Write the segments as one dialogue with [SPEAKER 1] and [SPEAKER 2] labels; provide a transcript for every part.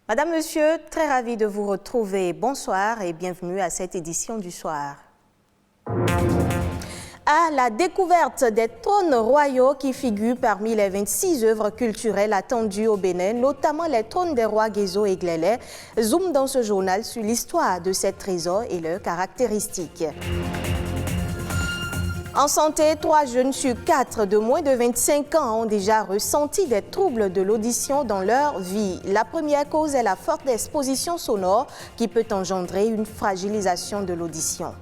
[SPEAKER 1] Madame, Monsieur, très ravi de vous retrouver. Bonsoir et bienvenue à cette édition du soir. À la découverte des trônes royaux qui figurent parmi les 26 œuvres culturelles attendues au Bénin, notamment les trônes des rois Guézo et Glélé, zoom dans ce journal sur l'histoire de ces trésors et leurs caractéristiques. En santé, 3 jeunes sur 4 de moins de 25 ans ont déjà ressenti des troubles de l'audition dans leur vie. La première cause est la forte exposition sonore qui peut engendrer une fragilisation de l'audition.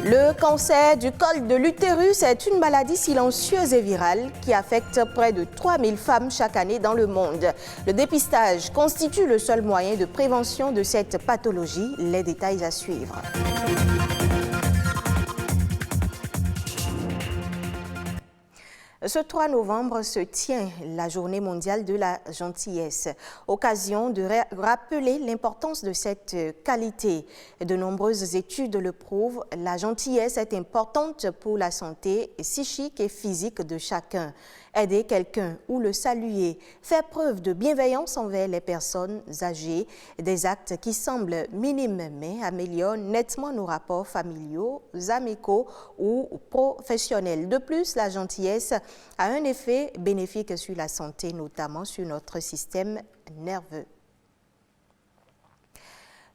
[SPEAKER 1] Le cancer du col de l'utérus est une maladie silencieuse et virale qui affecte près de 3000 femmes chaque année dans le monde. Le dépistage constitue le seul moyen de prévention de cette pathologie. Les détails à suivre. Ce 3 novembre se tient la Journée mondiale de la gentillesse, occasion de rappeler l'importance de cette qualité. De nombreuses études le prouvent, la gentillesse est importante pour la santé psychique et physique de chacun. Aider quelqu'un ou le saluer, faire preuve de bienveillance envers les personnes âgées, des actes qui semblent minimes mais améliorent nettement nos rapports familiaux, amicaux ou professionnels. De plus, la gentillesse a un effet bénéfique sur la santé, notamment sur notre système nerveux.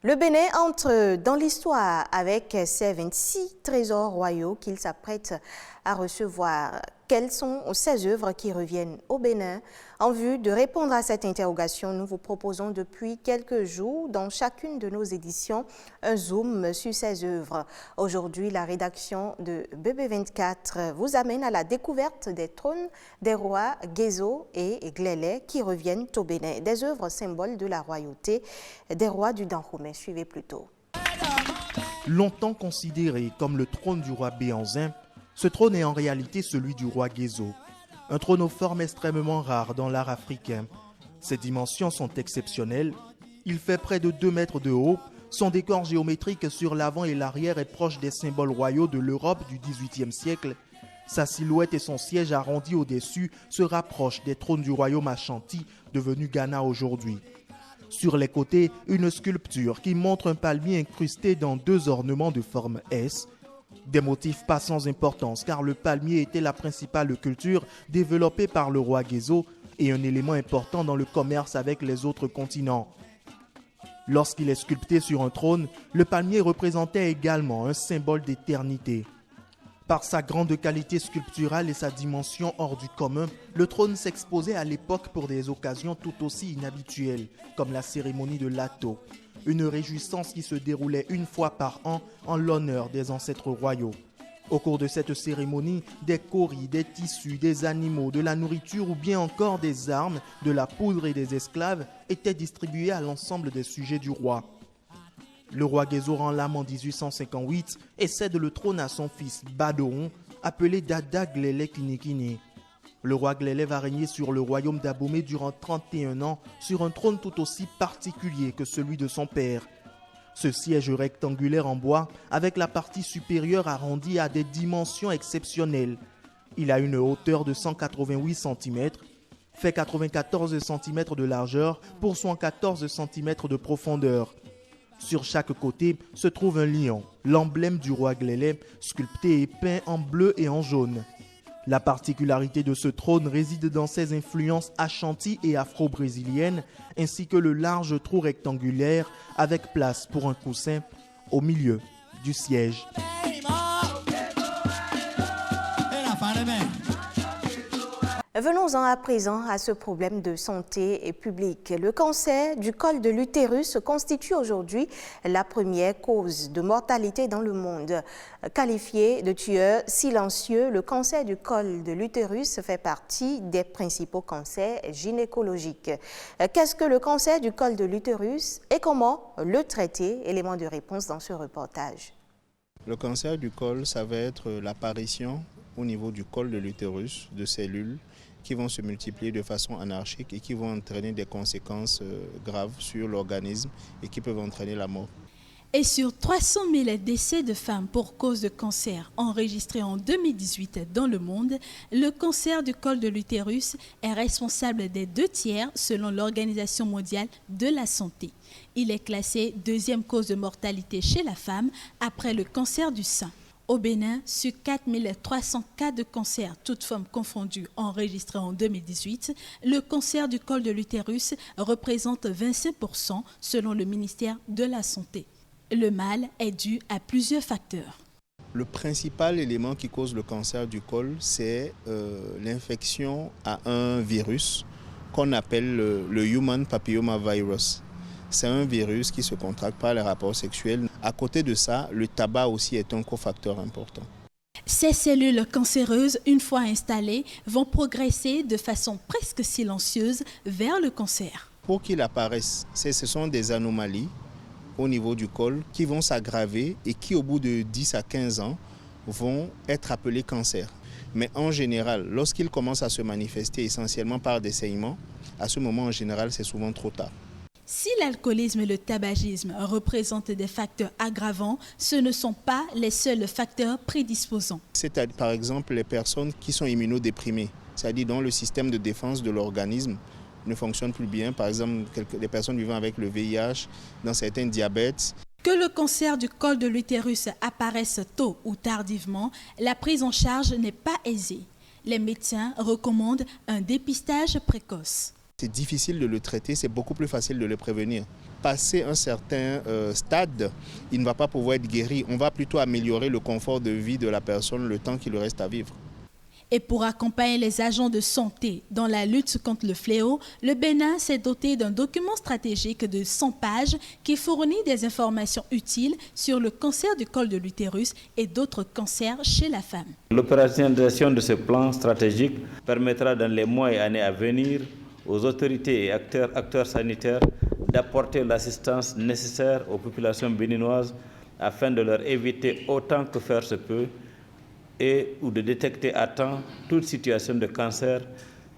[SPEAKER 1] Le Bénin entre dans l'histoire avec ses 26 trésors royaux qu'il s'apprête à recevoir. Quelles sont ces œuvres qui reviennent au Bénin? En vue de répondre à cette interrogation, nous vous proposons depuis quelques jours, dans chacune de nos éditions, un zoom sur ces œuvres. Aujourd'hui, la rédaction de BB24 vous amène à la découverte des trônes des rois Guézo et Glélé qui reviennent au Bénin. Des œuvres symboles de la royauté des rois du Dahomey. Suivez plutôt.
[SPEAKER 2] Longtemps considéré comme le trône du roi Béhanzin, ce trône est en réalité celui du roi Guézo. Un trône aux formes extrêmement rares dans l'art africain. Ses dimensions sont exceptionnelles. Il fait près de 2 mètres de haut. Son décor géométrique sur l'avant et l'arrière est proche des symboles royaux de l'Europe du XVIIIe siècle. Sa silhouette et son siège arrondi au-dessus se rapprochent des trônes du royaume Ashanti, devenu Ghana aujourd'hui. Sur les côtés, une sculpture qui montre un palmier incrusté dans 2 ornements de forme S. Des motifs pas sans importance car le palmier était la principale culture développée par le roi Guézo et un élément important dans le commerce avec les autres continents. Lorsqu'il est sculpté sur un trône, le palmier représentait également un symbole d'éternité. Par sa grande qualité sculpturale et sa dimension hors du commun, le trône s'exposait à l'époque pour des occasions tout aussi inhabituelles, comme la cérémonie de l'Ato, une réjouissance qui se déroulait une fois par an en l'honneur des ancêtres royaux. Au cours de cette cérémonie, des cauris, des tissus, des animaux, de la nourriture ou bien encore des armes, de la poudre et des esclaves étaient distribués à l'ensemble des sujets du roi. Le roi Guézo rend l'âme en 1858 et cède le trône à son fils Badoon, appelé Dada Glélé Kinikini. Le roi Glélé va régner sur le royaume d'Abomey durant 31 ans sur un trône tout aussi particulier que celui de son père. Ce siège rectangulaire en bois, avec la partie supérieure arrondie à des dimensions exceptionnelles. Il a une hauteur de 188 cm, fait 94 cm de largeur pour 114 cm de profondeur. Sur chaque côté se trouve un lion, l'emblème du roi Glélé, sculpté et peint en bleu et en jaune. La particularité de ce trône réside dans ses influences ashanti et afro-brésiliennes, ainsi que le large trou rectangulaire avec place pour un coussin au milieu du siège.
[SPEAKER 1] Venons-en à présent à ce problème de santé publique. Le cancer du col de l'utérus constitue aujourd'hui la première cause de mortalité dans le monde. Qualifié de tueur silencieux, le cancer du col de l'utérus fait partie des principaux cancers gynécologiques. Qu'est-ce que le cancer du col de l'utérus et comment le traiter? Élément de réponse dans ce reportage.
[SPEAKER 3] Le cancer du col, ça va être l'apparition au niveau du col de l'utérus de cellules qui vont se multiplier de façon anarchique et qui vont entraîner des conséquences graves sur l'organisme et qui peuvent entraîner la mort.
[SPEAKER 4] Et sur 300 000 décès de femmes pour cause de cancer enregistrés en 2018 dans le monde, le cancer du col de l'utérus est responsable des 2/3 selon l'Organisation mondiale de la santé. Il est classé deuxième cause de mortalité chez la femme après le cancer du sein. Au Bénin, sur 4 300 cas de cancer, toutes formes confondues, enregistrés en 2018, le cancer du col de l'utérus représente 25% selon le ministère de la Santé. Le mal est dû à plusieurs facteurs.
[SPEAKER 3] Le principal élément qui cause le cancer du col, c'est l'infection à un virus qu'on appelle le Human Papillomavirus. C'est un virus qui se contracte par les rapports sexuels. À côté de ça, le tabac aussi est un cofacteur important.
[SPEAKER 4] Ces cellules cancéreuses, une fois installées, vont progresser de façon presque silencieuse vers le cancer.
[SPEAKER 3] Pour qu'il apparaisse, ce sont des anomalies au niveau du col qui vont s'aggraver et qui, au bout de 10 à 15 ans, vont être appelés cancer. Mais en général, lorsqu'ils commencent à se manifester essentiellement par des saignements, à ce moment, en général, c'est souvent trop tard.
[SPEAKER 4] Si l'alcoolisme et le tabagisme représentent des facteurs aggravants, ce ne sont pas les seuls facteurs prédisposants.
[SPEAKER 3] C'est par exemple les personnes qui sont immunodéprimées, c'est-à-dire dont le système de défense de l'organisme ne fonctionne plus bien. Par exemple, les personnes vivant avec le VIH, dans certains diabètes.
[SPEAKER 4] Que le cancer du col de l'utérus apparaisse tôt ou tardivement, la prise en charge n'est pas aisée. Les médecins recommandent un dépistage précoce.
[SPEAKER 3] C'est difficile de le traiter, c'est beaucoup plus facile de le prévenir. Passé un certain stade, il ne va pas pouvoir être guéri. On va plutôt améliorer le confort de vie de la personne le temps qu'il lui reste à vivre.
[SPEAKER 4] Et pour accompagner les agents de santé dans la lutte contre le fléau, le Bénin s'est doté d'un document stratégique de 100 pages qui fournit des informations utiles sur le cancer du col de l'utérus et d'autres cancers chez la femme.
[SPEAKER 5] L'opérationnalisation de ce plan stratégique permettra dans les mois et années à venir aux autorités et acteurs sanitaires d'apporter l'assistance nécessaire aux populations béninoises afin de leur éviter autant que faire se peut ou de détecter à temps toute situation de cancer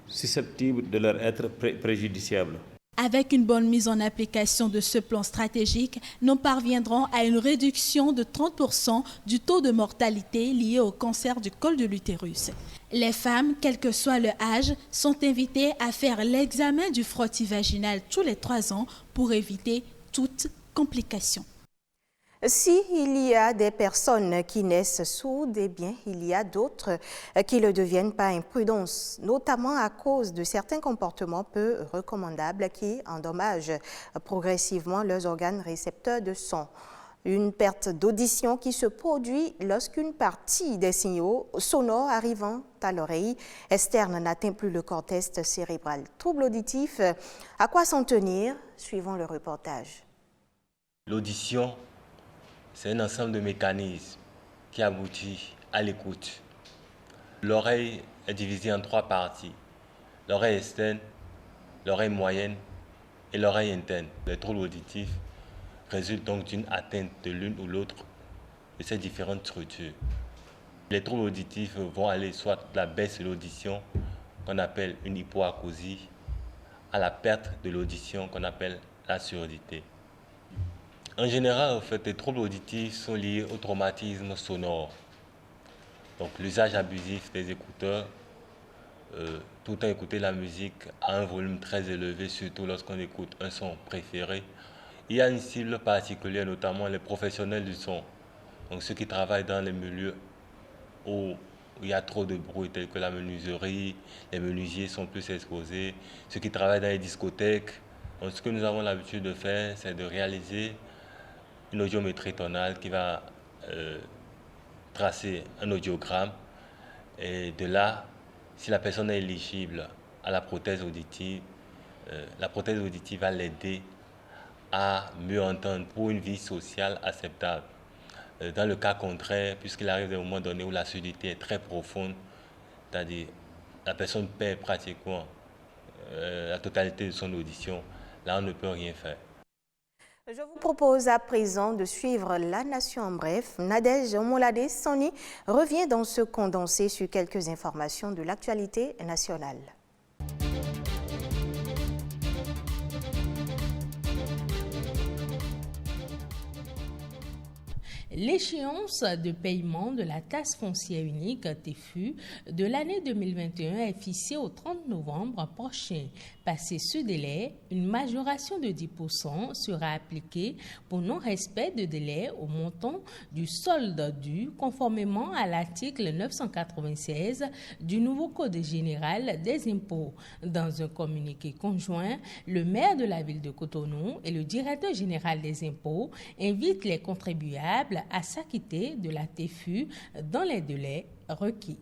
[SPEAKER 5] susceptible de leur être préjudiciable.
[SPEAKER 4] Avec une bonne mise en application de ce plan stratégique, nous parviendrons à une réduction de 30% du taux de mortalité lié au cancer du col de l'utérus. Les femmes, quel que soit leur âge, sont invitées à faire l'examen du frottis vaginal tous les 3 ans pour éviter toute complication.
[SPEAKER 1] Si il y a des personnes qui naissent sourdes, eh bien, il y a d'autres qui le deviennent par imprudence, notamment à cause de certains comportements peu recommandables qui endommagent progressivement leurs organes récepteurs de son. Une perte d'audition qui se produit lorsqu'une partie des signaux sonores arrivant à l'oreille externe n'atteint plus le cortex cérébral. Trouble auditif, à quoi s'en tenir? Suivons le reportage.
[SPEAKER 6] L'audition, c'est un ensemble de mécanismes qui aboutit à l'écoute. L'oreille est divisée en 3 parties. L'oreille externe, l'oreille moyenne et l'oreille interne. Les troubles auditifs résultent donc d'une atteinte de l'une ou l'autre de ces différentes structures. Les troubles auditifs vont aller soit de la baisse de l'audition, qu'on appelle une hypoacousie, à la perte de l'audition, qu'on appelle la surdité. En général, en fait, les troubles auditifs sont liés au traumatisme sonore. Donc l'usage abusif des écouteurs, tout le temps écouter la musique à un volume très élevé, surtout lorsqu'on écoute un son préféré. Il y a une cible particulière, notamment les professionnels du son. Donc ceux qui travaillent dans les milieux où il y a trop de bruit, tels que la menuiserie, les menuisiers sont plus exposés. Ceux qui travaillent dans les discothèques. Donc ce que nous avons l'habitude de faire, c'est de réaliser une audiométrie tonale qui va tracer un audiogramme. Et de là, si la personne est éligible à la prothèse auditive va l'aider à mieux entendre pour une vie sociale acceptable. Dans le cas contraire, puisqu'il arrive à un moment donné où la surdité est très profonde, c'est-à-dire la personne perd pratiquement la totalité de son audition, là on ne peut rien faire.
[SPEAKER 1] Je vous propose à présent de suivre La Nation en bref. Nadège Omolade Sani revient dans ce condensé sur quelques informations de l'actualité nationale.
[SPEAKER 7] L'échéance de paiement de la taxe foncière unique TFU de l'année 2021 est fixée au 30 novembre prochain. Passé ce délai, une majoration de 10% sera appliquée pour non-respect de délai au montant du solde dû conformément à l'article 996 du nouveau Code général des impôts. Dans un communiqué conjoint, le maire de la ville de Cotonou et le directeur général des impôts invitent les contribuables à s'acquitter de la TFU dans les délais requis.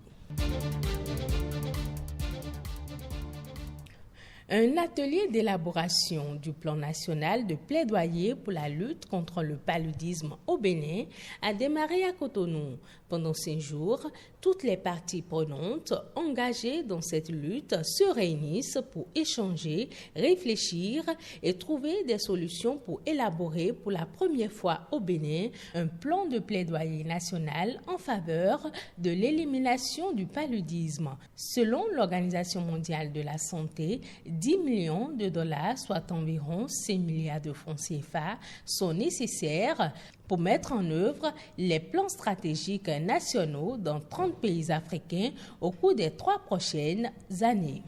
[SPEAKER 7] Un atelier d'élaboration du plan national de plaidoyer pour la lutte contre le paludisme au Bénin a démarré à Cotonou. Pendant 5 jours, toutes les parties prenantes engagées dans cette lutte se réunissent pour échanger, réfléchir et trouver des solutions pour élaborer pour la première fois au Bénin un plan de plaidoyer national en faveur de l'élimination du paludisme. Selon l'Organisation mondiale de la santé, 10 millions de dollars, soit environ 5 milliards de francs CFA, sont nécessaires pour mettre en œuvre les plans stratégiques nationaux dans 30 pays africains au cours des 3 prochaines années.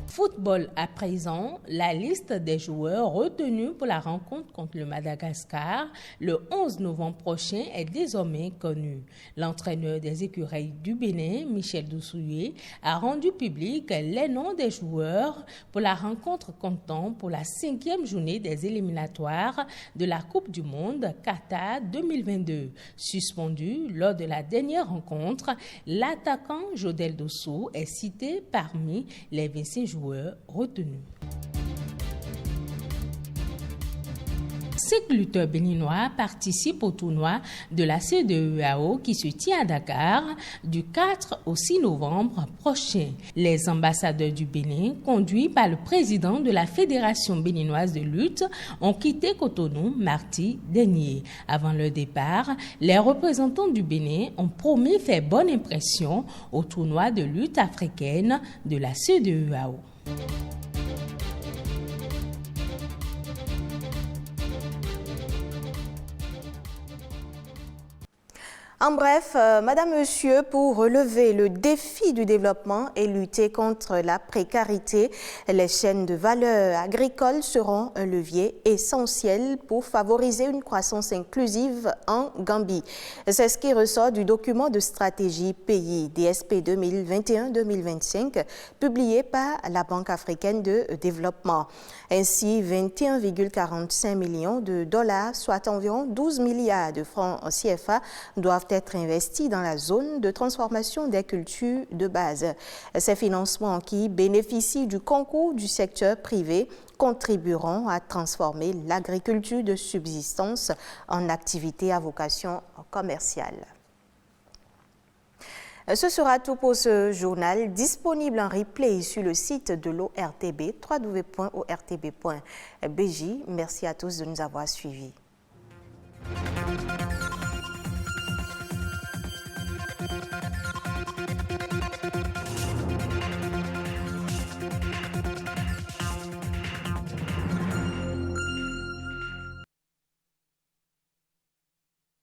[SPEAKER 7] Football à présent, la liste des joueurs retenus pour la rencontre contre le Madagascar le 11 novembre prochain est désormais connue. L'entraîneur des écureuils du Bénin, Michel Doussouye, a rendu public les noms des joueurs pour la rencontre comptant pour la 5e journée des éliminatoires de la Coupe du Monde Qatar 2022. Suspendu lors de la dernière rencontre, l'attaquant Jodel Dossou est cité parmi les 25 joueurs retenus. 5 lutteurs béninois participent au tournoi de la CEDEAO qui se tient à Dakar du 4 au 6 novembre prochain. Les ambassadeurs du Bénin, conduits par le président de la Fédération béninoise de lutte, ont quitté Cotonou mardi dernier. Avant leur départ, les représentants du Bénin ont promis faire bonne impression au tournoi de lutte africaine de la CEDEAO.
[SPEAKER 1] En bref, Madame, Monsieur, pour relever le défi du développement et lutter contre la précarité, les chaînes de valeur agricole seront un levier essentiel pour favoriser une croissance inclusive en Gambie. C'est ce qui ressort du document de stratégie pays DSP 2021-2025 publié par la Banque africaine de développement. Ainsi, 21,45 millions de dollars, soit environ 12 milliards de francs CFA, doivent être investis dans la zone de transformation des cultures de base. Ces financements qui bénéficient du concours du secteur privé contribueront à transformer l'agriculture de subsistance en activité à vocation commerciale. Ce sera tout pour ce journal, disponible en replay sur le site de l'ORTB, www.ortb.bj. Merci à tous de nous avoir suivis.